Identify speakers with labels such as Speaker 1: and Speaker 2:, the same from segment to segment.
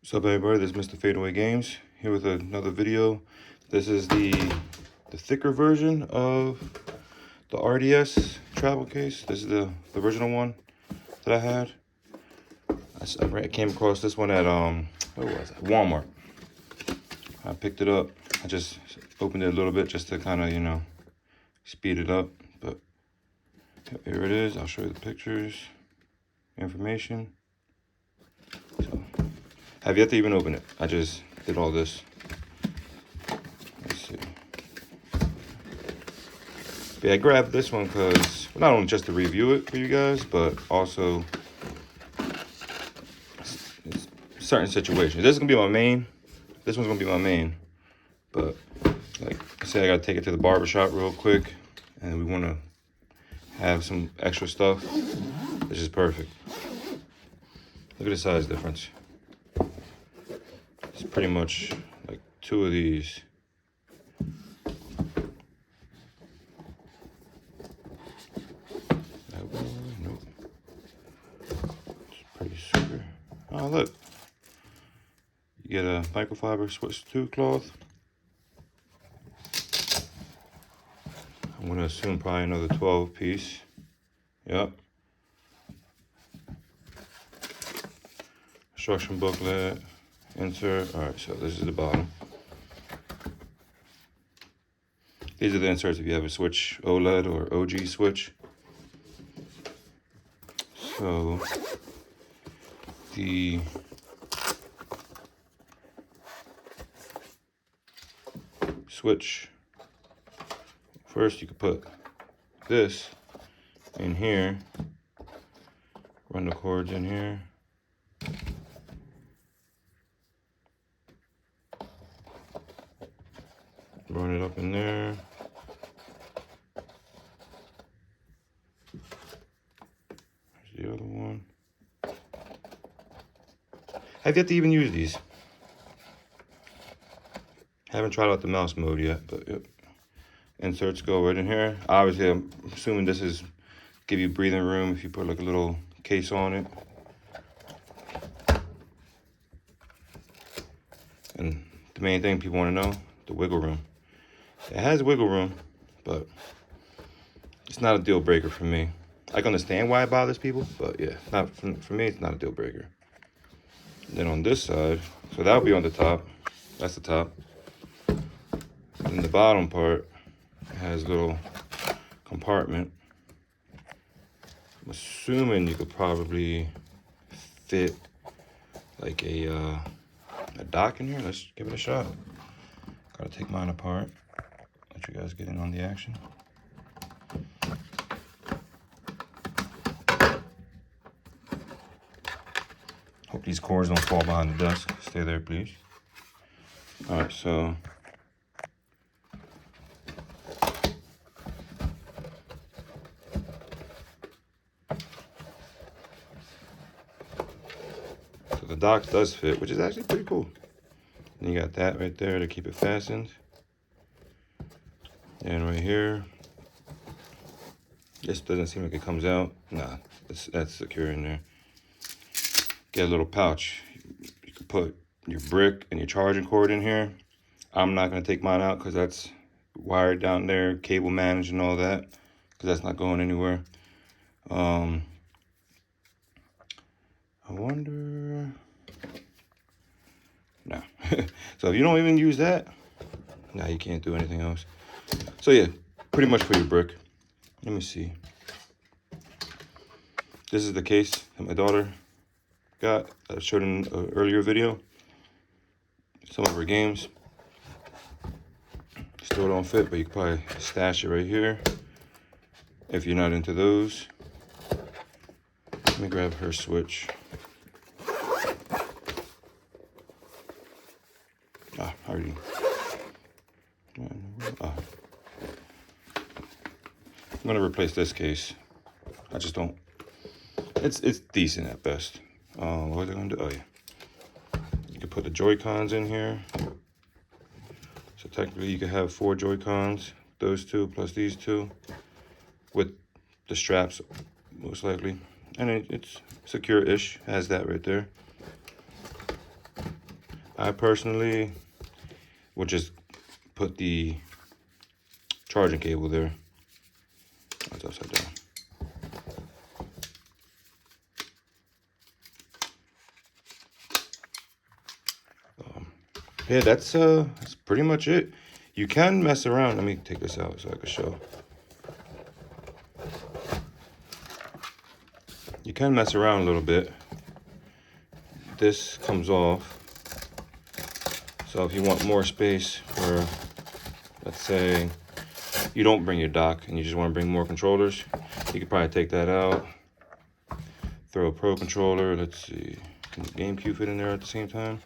Speaker 1: What's up, everybody? This is Mr. Fadeaway Games here with another video. This is the thicker version of the RDS travel case. This is the original one that I had. I came across this one at what was it? Walmart. I picked it up. I just opened it a little bit just to kind of, you know, speed it up. But here it is. I'll show you the pictures, information. So, have yet to even open it. I just did all this. Let's see. But yeah, I grabbed this one because, well, not only just to review it for you guys, but also it's certain situations. This is gonna be my main. This one's gonna be my main. But like I said, I gotta take it to the barbershop real quick, and we wanna have some extra stuff. This is perfect. Look at the size difference. It's pretty much like two of these. Nope. It's pretty super. Oh, look. You get a microfiber Swiss 2 cloth. I'm going to assume probably another 12 piece. Yep. Instruction booklet. Insert. Alright, so this is the bottom. These are the inserts if you have a switch, OLED or OG switch. So the switch, first you could put this in here, run the cords in here. Run it up in there. There's the other one. I've yet to even use these. Haven't tried out the mouse mode yet, but yep. Inserts go right in here. Obviously, I'm assuming this is give you breathing room if you put like a little case on it. And the main thing people want to know, the wiggle room. It has wiggle room, but it's not a deal breaker for me. I can understand why it bothers people, but yeah, not for me, it's not a deal breaker. And then on this side, so that'll be on the top. That's the top. And the bottom part has a little compartment. I'm assuming you could probably fit like a dock in here. Let's give it a shot. Gotta take mine apart. Let you guys get in on the action. Hope these cords don't fall behind the desk. Stay there, please. All right, so the dock does fit, which is actually pretty cool. And you got that right there to keep it fastened. And right here, this doesn't seem like it comes out. Nah, that's secure in there. Get a little pouch. You can put your brick and your charging cord in here. I'm not gonna take mine out because that's wired down there, cable managed and all that, because that's not going anywhere. I wonder. No. So if you don't even use that, nah, you can't do anything else. So yeah, pretty much for your brick. Let me see. This is the case that my daughter got. I showed in an earlier video. Some of her games. Still don't fit, but you can probably stash it right here if you're not into those. Let me grab her switch. Ah, I already. Ah. I'm gonna replace this case. I just don't. It's decent at best. What was I gonna do? Oh yeah. You can put the Joy-Cons in here. So technically, you could have 4 Joy-Cons. Those 2 plus these 2, with the straps, most likely. And it's secure-ish. Has that right there. I personally would just put the charging cable there. That's upside down. Yeah, that's pretty much it. You can mess around. Let me take this out so I can show. You can mess around a little bit. This comes off. So if you want more space for, let's say, you don't bring your dock and you just want to bring more controllers, you could probably take that out. Throw a Pro controller. Let's see. Can the GameCube fit in there at the same time?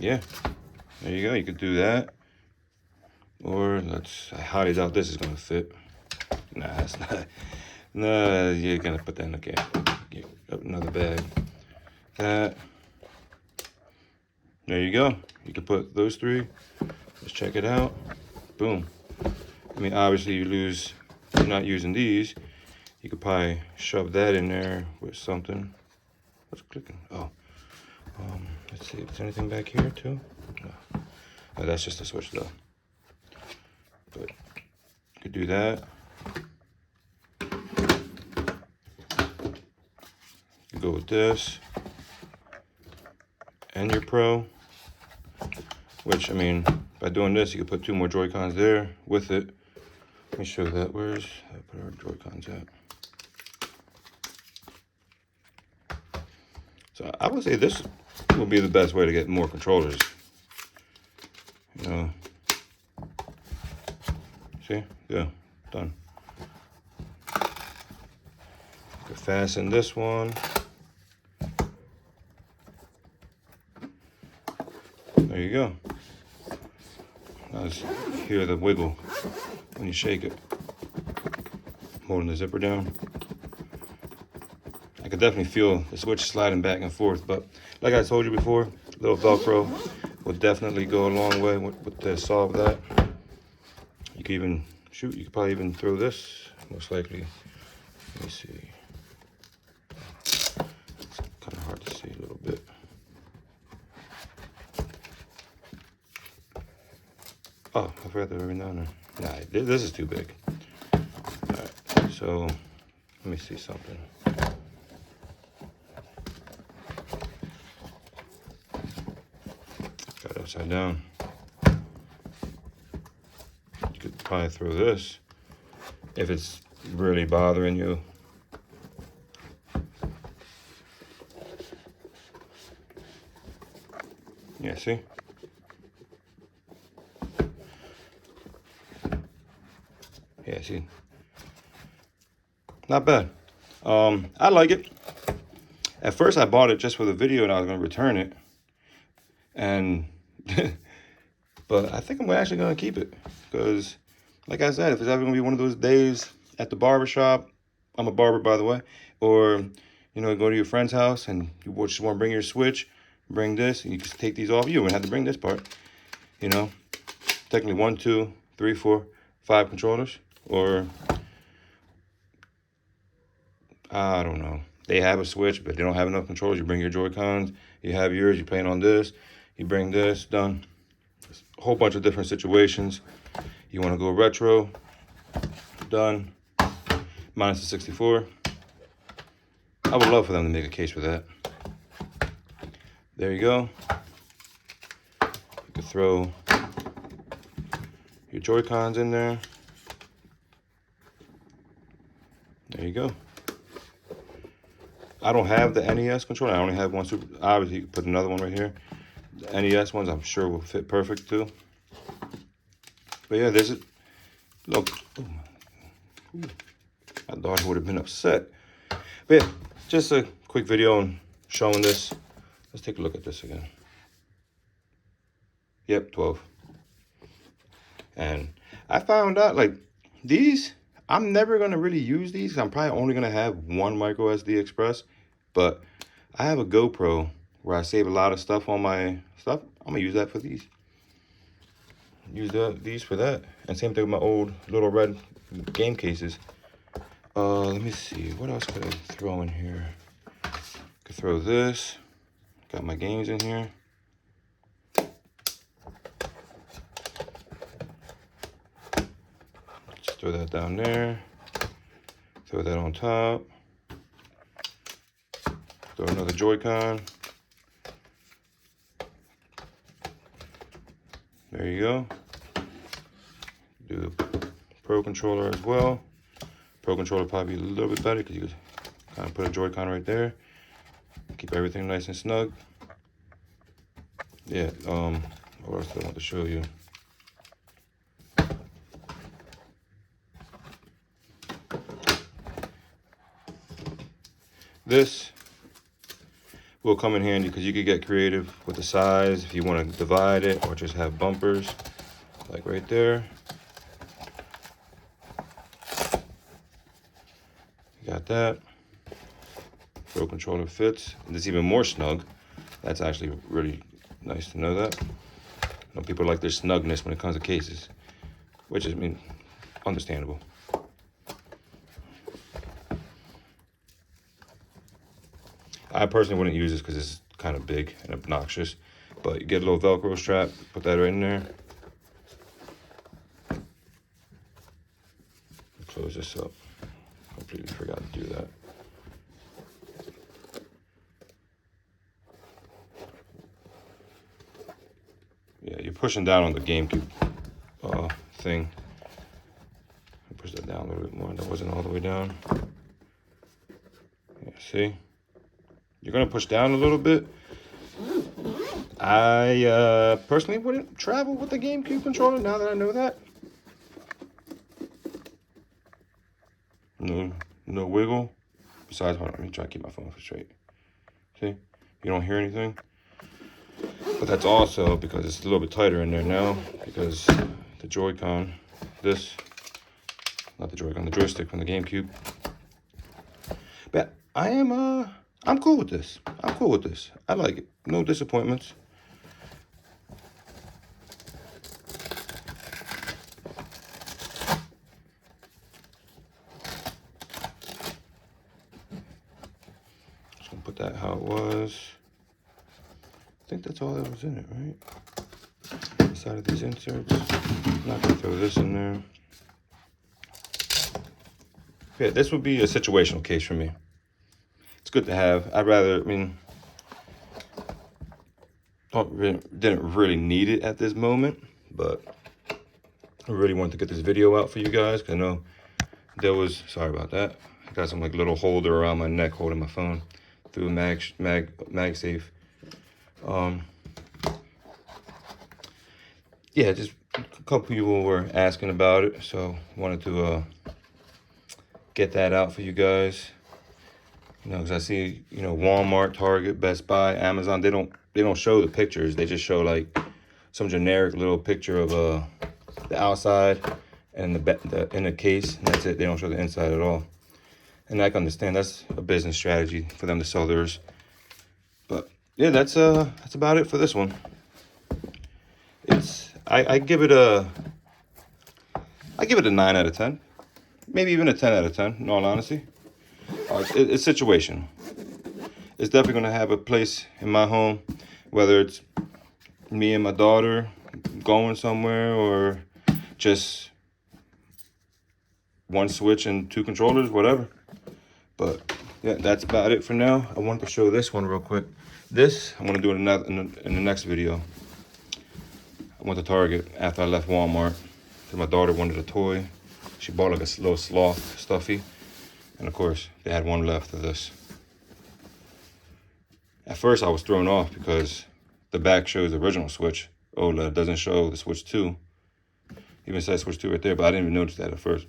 Speaker 1: Yeah, there you go. You could do that. Or I highly doubt this is gonna fit. Nah, it's not. Nah, you're gonna put that in the game. Get another bag. That. There you go. You can put those three. Let's check it out. Boom. I mean, obviously you're not using these. You could probably shove that in there with something. What's clicking? Oh. Let's see if there's anything back here too. No. Oh, that's just a switch though. But you could do that. You go with this and your Pro, which, I mean, by doing this, you could put 2 more Joy-Cons there with it. Let me show that. Where's I put our Joy-Cons at? So I would say this would be the best way to get more controllers. You know. See? Yeah, done. You can fasten this one. There you go. Now just hear the wiggle when you shake it. Holding the zipper down. I could definitely feel the switch sliding back and forth, but like I told you before, a little Velcro will definitely go a long way to solve that. You could even, you could probably even throw this, most likely. Let me see. It's kind of hard to see a little bit. Oh, I forgot to bring down there. Nah, this is too big. All right, so let me see something. Got it upside down. You could probably throw this if it's really bothering you. Yeah, see? Yeah, see? Not bad. I like it. At first I bought it just for the video and I was going to return it. And, but I think I'm actually going to keep it. Because, like I said, if it's ever going to be one of those days at the barber shop, I'm a barber, by the way, or, you know, go to your friend's house and you just want to bring your switch, bring this, and you just take these off. You wouldn't have to bring this part, you know. Technically 1, 2, 3, 4, 5 controllers, or I don't know. They have a switch, but they don't have enough controllers. You bring your Joy-Cons, you have yours, you're playing on this, you bring this, done. There's a whole bunch of different situations. You want to go retro, done. Minus the 64. I would love for them to make a case for that. There you go. You could throw your Joy-Cons in there. There you go. I don't have the NES controller. I only have one super. Obviously, you can put another one right here. The NES ones, I'm sure, will fit perfect too. But yeah, there's it. Look. Ooh. My daughter would have been upset. But yeah, just a quick video on showing this. Let's take a look at this again. Yep, 12. And I found out, like, these, I'm never going to really use these. I'm probably only going to have one micro SD Express. But I have a GoPro where I save a lot of stuff on my stuff. I'm going to use that for these. Use these for that. And same thing with my old little red game cases. Let me see. What else could I throw in here? throw this. Got my games in here. Just throw that down there. Throw that on top. Throw another Joy-Con. There you go. Do the Pro controller as well. Pro controller probably a little bit better because you could kind of put a Joy-Con right there. Keep everything nice and snug. Yeah, what else do I want to show you? This will come in handy because you could get creative with the size if you want to divide it or just have bumpers like right there. You got that. Pro controller fits. And it's even more snug. That's actually really nice to know that. You know, people like their snugness when it comes to cases, which is, I mean, understandable. I personally wouldn't use this because it's kind of big and obnoxious, but you get a little Velcro strap, put that right in there. Close this up. Completely forgot to do that. Yeah, you're pushing down on the GameCube thing. Push that down a little bit more. That wasn't all the way down. Yeah, see? You're gonna push down a little bit. I personally wouldn't travel with the GameCube controller now that I know that. No wiggle. Besides, hold on, let me try to keep my phone straight. See? You don't hear anything? But that's also because it's a little bit tighter in there now because the Joy-Con, not the Joy-Con, the joystick from the GameCube. But I'm cool with this. I'm cool with this. I like it. No disappointments. Just gonna put that how it was. I think that's all that was in it, right? Inside of these inserts. I'm not gonna throw this in there. Yeah, this would be a situational case for me. It's good to have. I'd rather, I mean, didn't really need it at this moment, but I really wanted to get this video out for you guys because I know there was, sorry about that. I got some like little holder around my neck holding my phone through a MagSafe. Yeah, just a couple people were asking about it, so wanted to get that out for you guys. You know, because I see, you know, Walmart, Target, Best Buy, Amazon, they don't show the pictures. They just show like some generic little picture of the outside and the inner case, and that's it. They don't show the inside at all. And I can understand that's a business strategy for them to sell theirs. But yeah, that's about it for this one. I give it a 9 out of 10, maybe even a 10 out of 10. In all honesty, it's situational. It's definitely gonna have a place in my home, whether it's me and my daughter going somewhere or just one switch and 2 controllers, whatever. But yeah, that's about it for now. I wanted to show this one real quick. This I'm gonna do in the next video. I went to Target after I left Walmart because my daughter wanted a toy. She bought like a little sloth stuffy, and of course they had one left of this. At first I was thrown off because the back shows the original Switch OLED, doesn't show the Switch 2. Even says Switch 2 right there, but I didn't even notice that at first.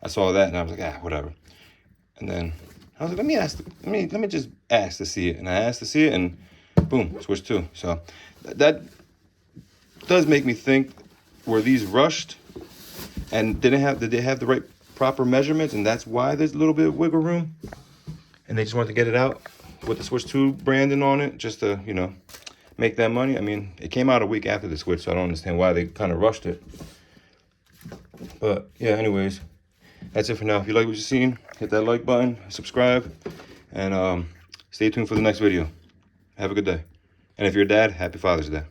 Speaker 1: I saw that and I was like, whatever. And then I was like, let me just ask to see it. And I asked to see it, and boom, Switch 2. So that does make me think, were these rushed and did they have the right proper measurements, and that's why there's a little bit of wiggle room, and they just wanted to get it out with the Switch 2 branding on it just to, you know, make that money. I mean, it came out a week after the Switch, so I don't understand why they kind of rushed it. But yeah, anyways, that's it for now. If you like what you've seen, hit that like button, subscribe, and Stay tuned for the next video. Have a good day. And if you're a dad, happy Father's Day.